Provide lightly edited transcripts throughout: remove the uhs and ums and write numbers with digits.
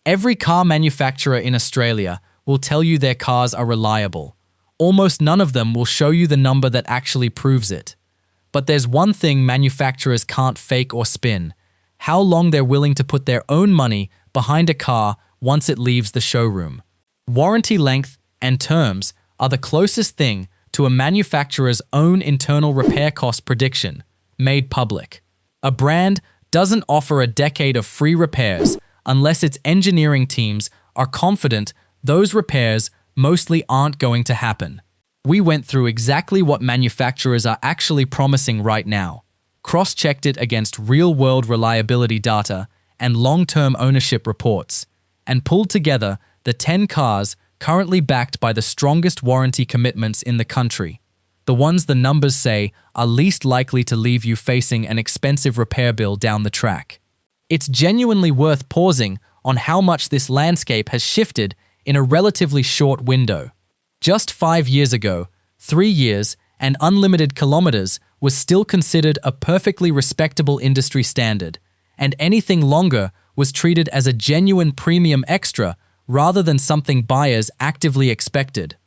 Every car manufacturer in Australia will tell you their cars are reliable. Almost none of them will show you the number that actually proves it. But there's one thing manufacturers can't fake or spin: how long they're willing to put their own money behind a car once it leaves the showroom. Warranty length and terms are the closest thing to a manufacturer's own internal repair cost prediction, made public. A brand doesn't offer a decade of free repairs unless its engineering teams are confident those repairs mostly aren't going to happen. We went through exactly what manufacturers are actually promising right now, cross-checked it against real-world reliability data and long-term ownership reports, and pulled together the 10 cars currently backed by the strongest warranty commitments in the country, the ones the numbers say are least likely to leave you facing an expensive repair bill down the track. It's genuinely worth pausing on how much this landscape has shifted in a relatively short window. Just 5 years ago, 3 years and unlimited kilometers was still considered a perfectly respectable industry standard, and anything longer was treated as a genuine premium extra rather than something buyers actively expected.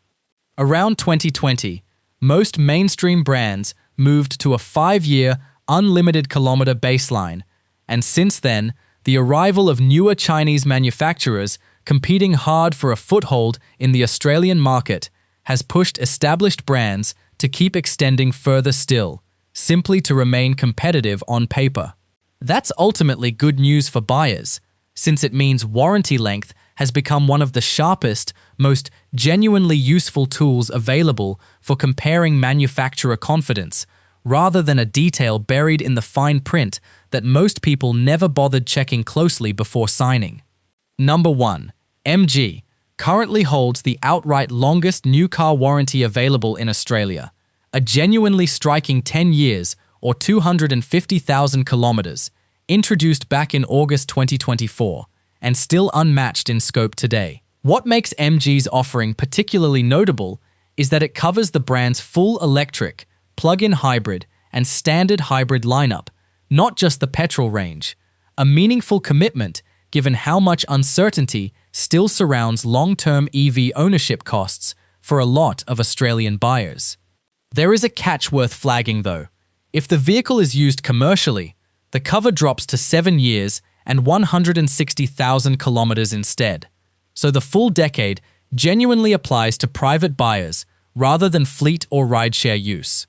Around 2020, most mainstream brands moved to a 5-year, unlimited kilometer baseline, and since then, the arrival of newer Chinese manufacturers competing hard for a foothold in the Australian market has pushed established brands to keep extending further still, simply to remain competitive on paper. That's ultimately good news for buyers, since it means warranty length has become one of the sharpest, most genuinely useful tools available for comparing manufacturer confidence, rather than a detail buried in the fine print that most people never bothered checking closely before signing. Number 1. MG currently holds the outright longest new car warranty available in Australia, a genuinely striking 10 years or 250,000 kilometers, introduced back in August 2024, and still unmatched in scope today. What makes MG's offering particularly notable is that it covers the brand's full electric, plug-in hybrid, and standard hybrid lineup, not just the petrol range, a meaningful commitment given how much uncertainty still surrounds long-term EV ownership costs for a lot of Australian buyers. There is a catch worth flagging though. If the vehicle is used commercially, the cover drops to 7 years and 160,000 kilometers instead, so the full decade genuinely applies to private buyers rather than fleet or rideshare use.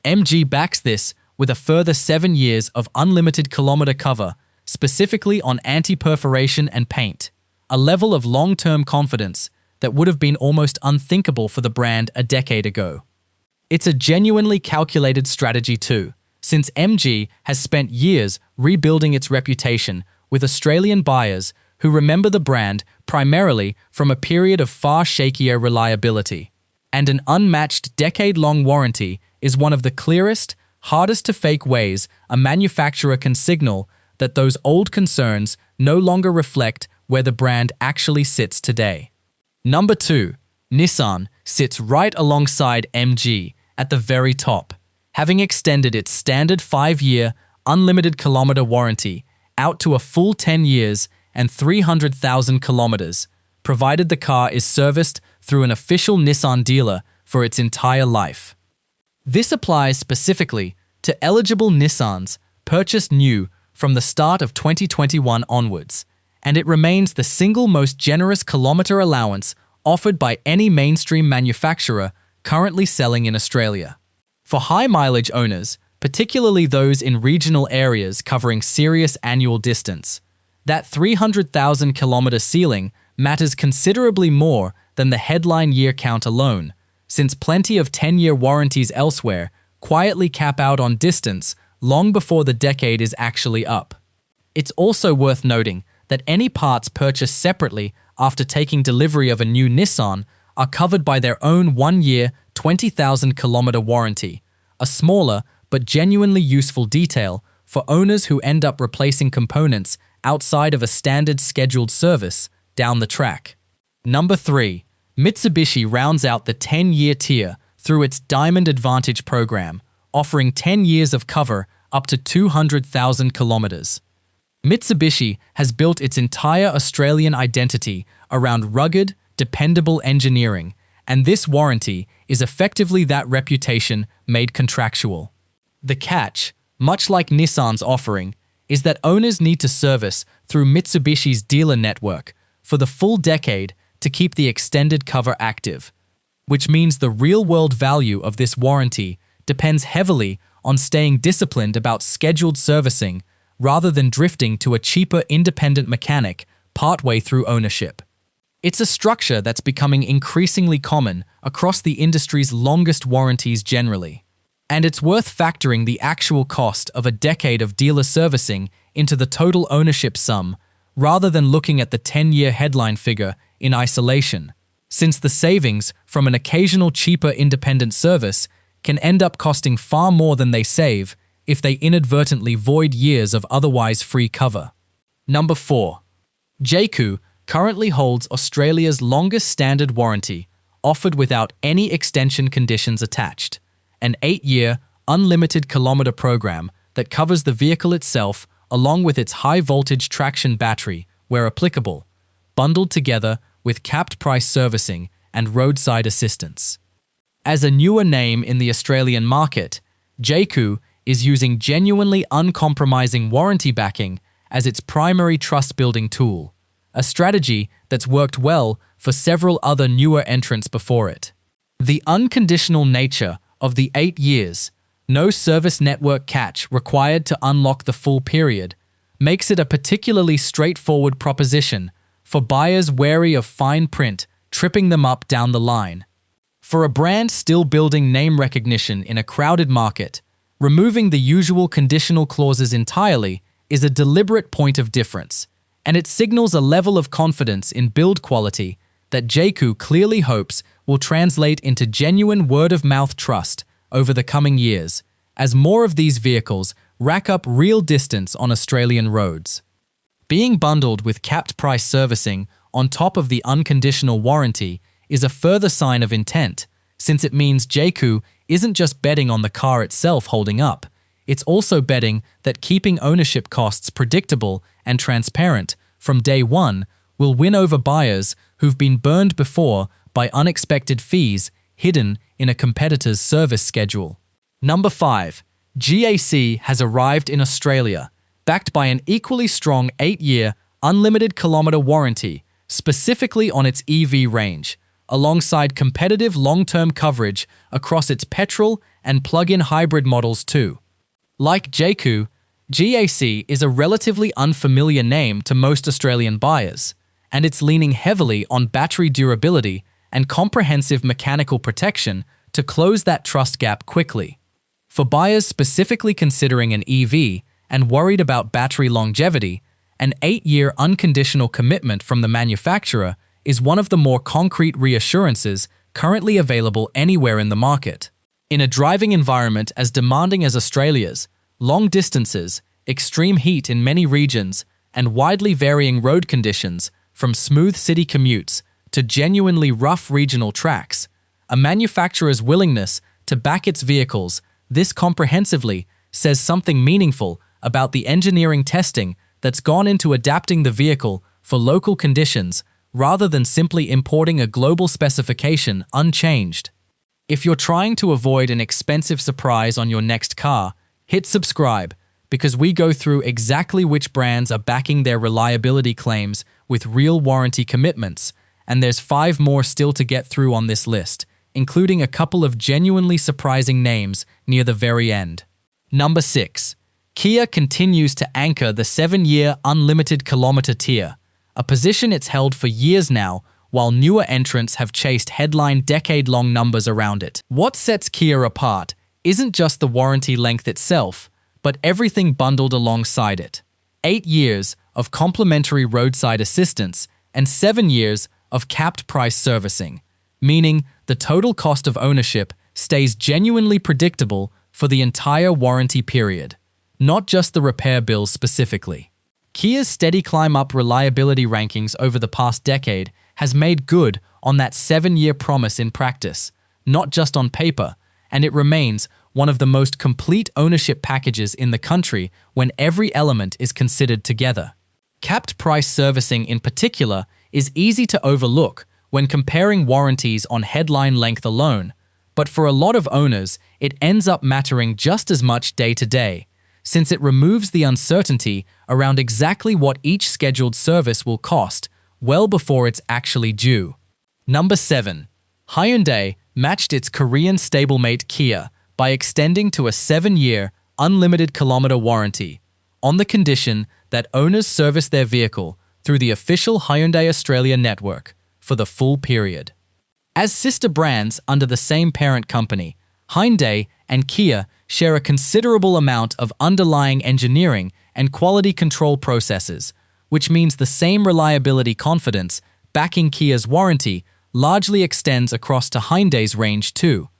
MG backs this with a further 7 years of unlimited kilometer cover, specifically on anti-perforation and paint, a level of long-term confidence that would have been almost unthinkable for the brand a decade ago. It's a genuinely calculated strategy too, since MG has spent years rebuilding its reputation with Australian buyers who remember the brand primarily from a period of far shakier reliability. And an unmatched decade-long warranty is one of the clearest, hardest-to-fake ways a manufacturer can signal that those old concerns no longer reflect where the brand actually sits today. Number 2. Nissan sits right alongside MG at the very top, having extended its standard 5-year, unlimited kilometer warranty out to a full 10 years and 300,000 kilometers, provided the car is serviced through an official Nissan dealer for its entire life. This applies specifically to eligible Nissans purchased new from the start of 2021 onwards, and it remains the single most generous kilometer allowance offered by any mainstream manufacturer currently selling in Australia. For high-mileage owners, particularly those in regional areas covering serious annual distance, that 300,000 kilometer ceiling matters considerably more than the headline year count alone, since plenty of 10-year warranties elsewhere quietly cap out on distance long before the decade is actually up. It's also worth noting that any parts purchased separately after taking delivery of a new Nissan are covered by their own 1-year, 20,000 kilometer warranty, a smaller but genuinely useful detail for owners who end up replacing components outside of a standard scheduled service down the track. Number 3. Mitsubishi rounds out the 10-year tier through its Diamond Advantage program, offering 10 years of cover up to 200,000 kilometers. Mitsubishi has built its entire Australian identity around rugged, dependable engineering, and this warranty is effectively that reputation made contractual. The catch, much like Nissan's offering, is that owners need to service through Mitsubishi's dealer network for the full decade to keep the extended cover active, which means the real-world value of this warranty depends heavily on staying disciplined about scheduled servicing rather than drifting to a cheaper independent mechanic partway through ownership. It's a structure that's becoming increasingly common across the industry's longest warranties generally. And it's worth factoring the actual cost of a decade of dealer servicing into the total ownership sum rather than looking at the 10-year headline figure in isolation, since the savings from an occasional cheaper independent service can end up costing far more than they save if they inadvertently void years of otherwise free cover. Number 4. Jayco currently holds Australia's longest standard warranty, offered without any extension conditions attached, an 8-year, unlimited kilometre program that covers the vehicle itself along with its high-voltage traction battery, where applicable, bundled together with capped price servicing and roadside assistance. As a newer name in the Australian market, Jayco is using genuinely uncompromising warranty backing as its primary trust-building tool, a strategy that's worked well for several other newer entrants before it. The unconditional nature of the 8 years, no service network catch required to unlock the full period, makes it a particularly straightforward proposition for buyers wary of fine print tripping them up down the line. For a brand still building name recognition in a crowded market, removing the usual conditional clauses entirely is a deliberate point of difference, and it signals a level of confidence in build quality that Jayco clearly hopes will translate into genuine word-of-mouth trust over the coming years, as more of these vehicles rack up real distance on Australian roads. Being bundled with capped price servicing on top of the unconditional warranty is a further sign of intent, since it means Jayco isn't just betting on the car itself holding up, it's also betting that keeping ownership costs predictable and transparent from day one will win over buyers who've been burned before by unexpected fees hidden in a competitor's service schedule. Number 5. GAC has arrived in Australia, backed by an equally strong 8-year, unlimited kilometre warranty, specifically on its EV range, alongside competitive long-term coverage across its petrol and plug-in hybrid models too. Like Jayco, GAC is a relatively unfamiliar name to most Australian buyers, and it's leaning heavily on battery durability and comprehensive mechanical protection to close that trust gap quickly. For buyers specifically considering an EV and worried about battery longevity, an 8-year unconditional commitment from the manufacturer is one of the more concrete reassurances currently available anywhere in the market. In a driving environment as demanding as Australia's, long distances, extreme heat in many regions, and widely varying road conditions, from smooth city commutes to genuinely rough regional tracks, a manufacturer's willingness to back its vehicles this comprehensively says something meaningful about the engineering testing that's gone into adapting the vehicle for local conditions rather than simply importing a global specification unchanged. If you're trying to avoid an expensive surprise on your next car, hit subscribe, because we go through exactly which brands are backing their reliability claims with real warranty commitments, and there's 5 more still to get through on this list, including a couple of genuinely surprising names near the very end. Number 6. Kia continues to anchor the 7-year unlimited kilometre tier, a position it's held for years now, while newer entrants have chased headline decade-long numbers around it. What sets Kia apart isn't just the warranty length itself, but everything bundled alongside it. 8 years of complimentary roadside assistance and 7 years of capped price servicing, meaning the total cost of ownership stays genuinely predictable for the entire warranty period, not just the repair bills specifically. Kia's steady climb up reliability rankings over the past decade has made good on that 7-year promise in practice, not just on paper, and it remains one of the most complete ownership packages in the country when every element is considered together. Capped price servicing in particular is easy to overlook when comparing warranties on headline length alone, but for a lot of owners, it ends up mattering just as much day to day, since it removes the uncertainty around exactly what each scheduled service will cost well before it's actually due. Number 7. Hyundai matched its Korean stablemate Kia by extending to a 7-year, unlimited kilometer warranty, on the condition that owners service their vehicle through the official Hyundai Australia network for the full period. As sister brands under the same parent company, Hyundai and Kia share a considerable amount of underlying engineering and quality control processes, which means the same reliability confidence backing Kia's warranty largely extends across to Hyundai's range too.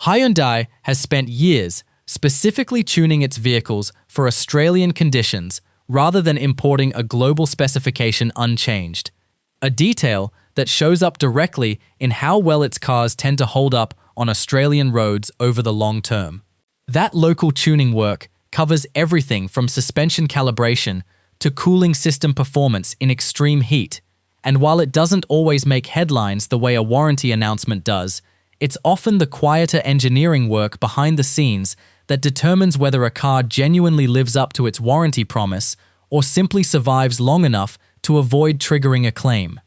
Hyundai has spent years specifically tuning its vehicles for Australian conditions rather than importing a global specification unchanged, a detail that shows up directly in how well its cars tend to hold up on Australian roads over the long term. That local tuning work covers everything from suspension calibration to cooling system performance in extreme heat, and while it doesn't always make headlines the way a warranty announcement does, it's often the quieter engineering work behind the scenes that determines whether a car genuinely lives up to its warranty promise or simply survives long enough to avoid triggering a claim.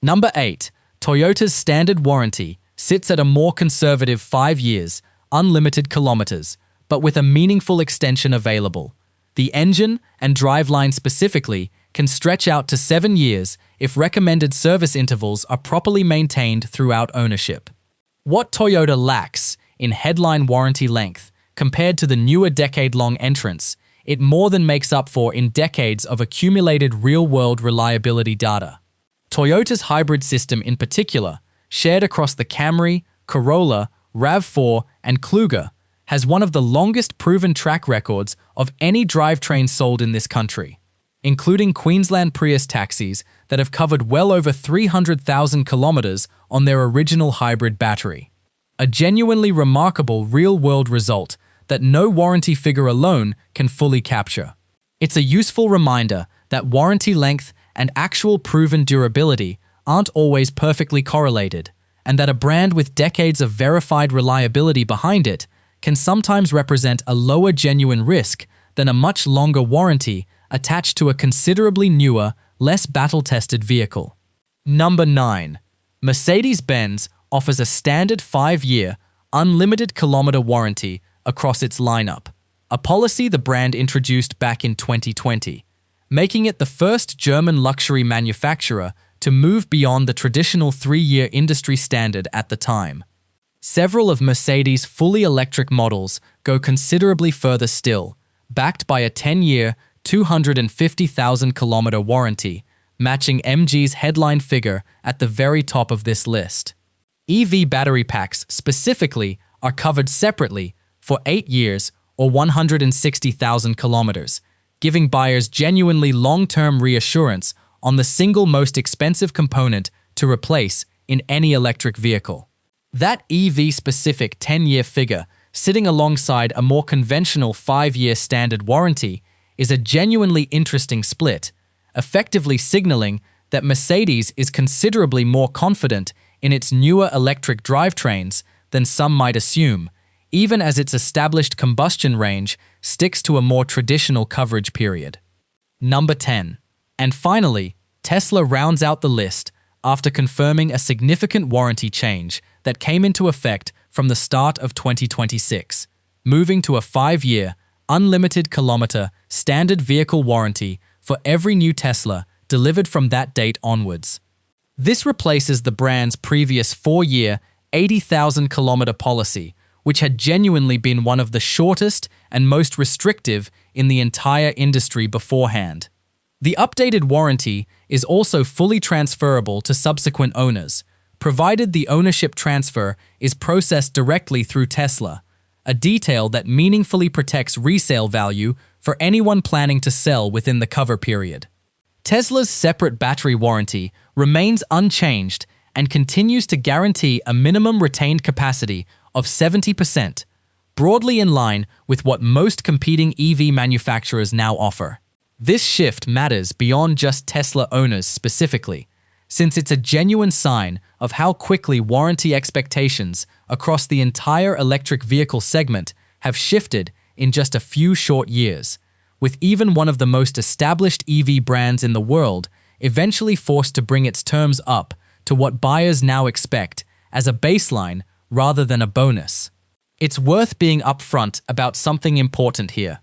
Number 8. Toyota's standard warranty sits at a more conservative 5 years, unlimited kilometers, but with a meaningful extension available. The engine and driveline specifically can stretch out to 7 years if recommended service intervals are properly maintained throughout ownership. What Toyota lacks in headline warranty length compared to the newer decade-long entrants, it more than makes up for in decades of accumulated real-world reliability data. Toyota's hybrid system in particular, shared across the Camry, Corolla, RAV4, and Kluger, has one of the longest proven track records of any drivetrain sold in this country, including Queensland Prius taxis that have covered well over 300,000 kilometers on their original hybrid battery. A genuinely remarkable real-world result that no warranty figure alone can fully capture. It's a useful reminder that warranty length and actual proven durability aren't always perfectly correlated, and that a brand with decades of verified reliability behind it can sometimes represent a lower genuine risk than a much longer warranty attached to a considerably newer, less battle-tested vehicle. Number 9. Mercedes-Benz offers a standard 5-year, unlimited kilometer warranty across its lineup, a policy the brand introduced back in 2020, making it the first German luxury manufacturer to move beyond the traditional 3-year industry standard at the time. Several of Mercedes' fully electric models go considerably further still, backed by a 10-year, 250,000-kilometer warranty, matching MG's headline figure at the very top of this list. EV battery packs specifically are covered separately for 8 years or 160,000 kilometers, giving buyers genuinely long-term reassurance on the single most expensive component to replace in any electric vehicle. That EV-specific 10-year figure, sitting alongside a more conventional 5-year standard warranty, is a genuinely interesting split, effectively signaling that Mercedes is considerably more confident in its newer electric drivetrains than some might assume, even as its established combustion range sticks to a more traditional coverage period. Number 10. And finally, Tesla rounds out the list after confirming a significant warranty change that came into effect from the start of 2026, moving to a 5-year, unlimited kilometer standard vehicle warranty for every new Tesla delivered from that date onwards. This replaces the brand's previous 4-year, 80,000-kilometer policy, which had genuinely been one of the shortest and most restrictive in the entire industry beforehand. The updated warranty is also fully transferable to subsequent owners, provided the ownership transfer is processed directly through Tesla, a detail that meaningfully protects resale value for anyone planning to sell within the cover period. Tesla's separate battery warranty remains unchanged and continues to guarantee a minimum retained capacity of 70%, broadly in line with what most competing EV manufacturers now offer. This shift matters beyond just Tesla owners specifically, since it's a genuine sign of how quickly warranty expectations across the entire electric vehicle segment have shifted in just a few short years, with even one of the most established EV brands in the world eventually forced to bring its terms up to what buyers now expect as a baseline rather than a bonus. It's worth being upfront about something important here.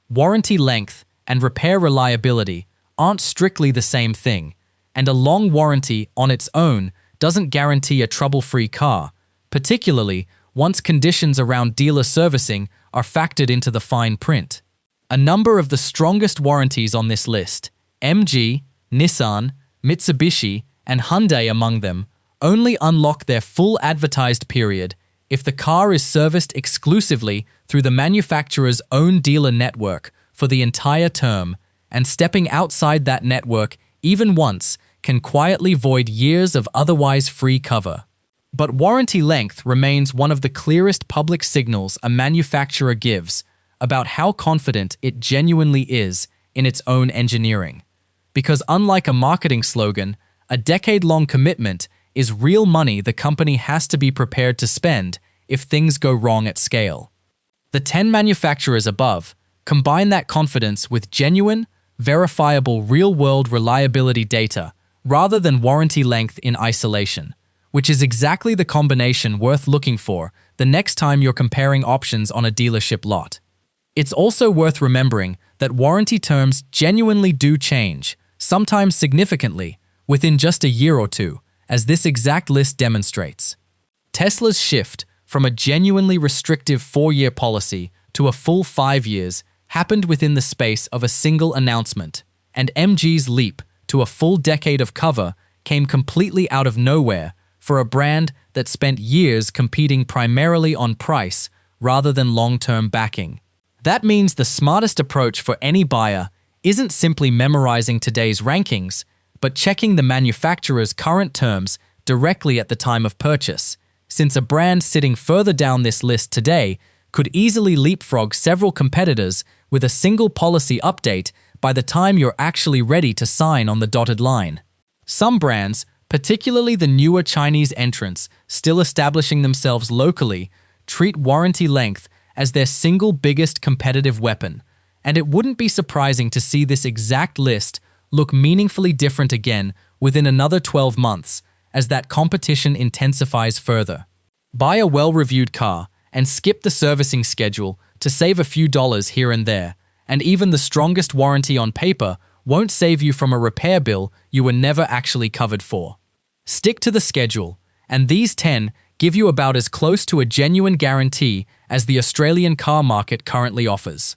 Warranty length and repair reliability aren't strictly the same thing, and a long warranty on its own doesn't guarantee a trouble-free car, particularly once conditions around dealer servicing are factored into the fine print. A number of the strongest warranties on this list, MG, Nissan, Mitsubishi, and Hyundai among them, only unlock their full advertised period if the car is serviced exclusively through the manufacturer's own dealer network for the entire term, and stepping outside that network even once can quietly void years of otherwise free cover. But warranty length remains one of the clearest public signals a manufacturer gives about how confident it genuinely is in its own engineering. Because unlike a marketing slogan, a decade-long commitment is real money the company has to be prepared to spend if things go wrong at scale. The 10 manufacturers above combine that confidence with genuine, verifiable real-world reliability data rather than warranty length in isolation, which is exactly the combination worth looking for the next time you're comparing options on a dealership lot. It's also worth remembering that warranty terms genuinely do change, sometimes significantly, within just a year or two, as this exact list demonstrates. Tesla's shift from a genuinely restrictive 4-year policy to a full 5 years happened within the space of a single announcement, and MG's leap to a full decade of cover came completely out of nowhere for a brand that spent years competing primarily on price rather than long-term backing. That means the smartest approach for any buyer isn't simply memorizing today's rankings, but checking the manufacturer's current terms directly at the time of purchase, since a brand sitting further down this list today could easily leapfrog several competitors with a single policy update by the time you're actually ready to sign on the dotted line. Some brands, particularly the newer Chinese entrants still establishing themselves locally, treat warranty length as their single biggest competitive weapon, and it wouldn't be surprising to see this exact list look meaningfully different again within another 12 months as that competition intensifies further. Buy a well-reviewed car and skip the servicing schedule to save a few dollars here and there, and even the strongest warranty on paper won't save you from a repair bill you were never actually covered for. Stick to the schedule, and these 10 give you about as close to a genuine guarantee as the Australian car market currently offers.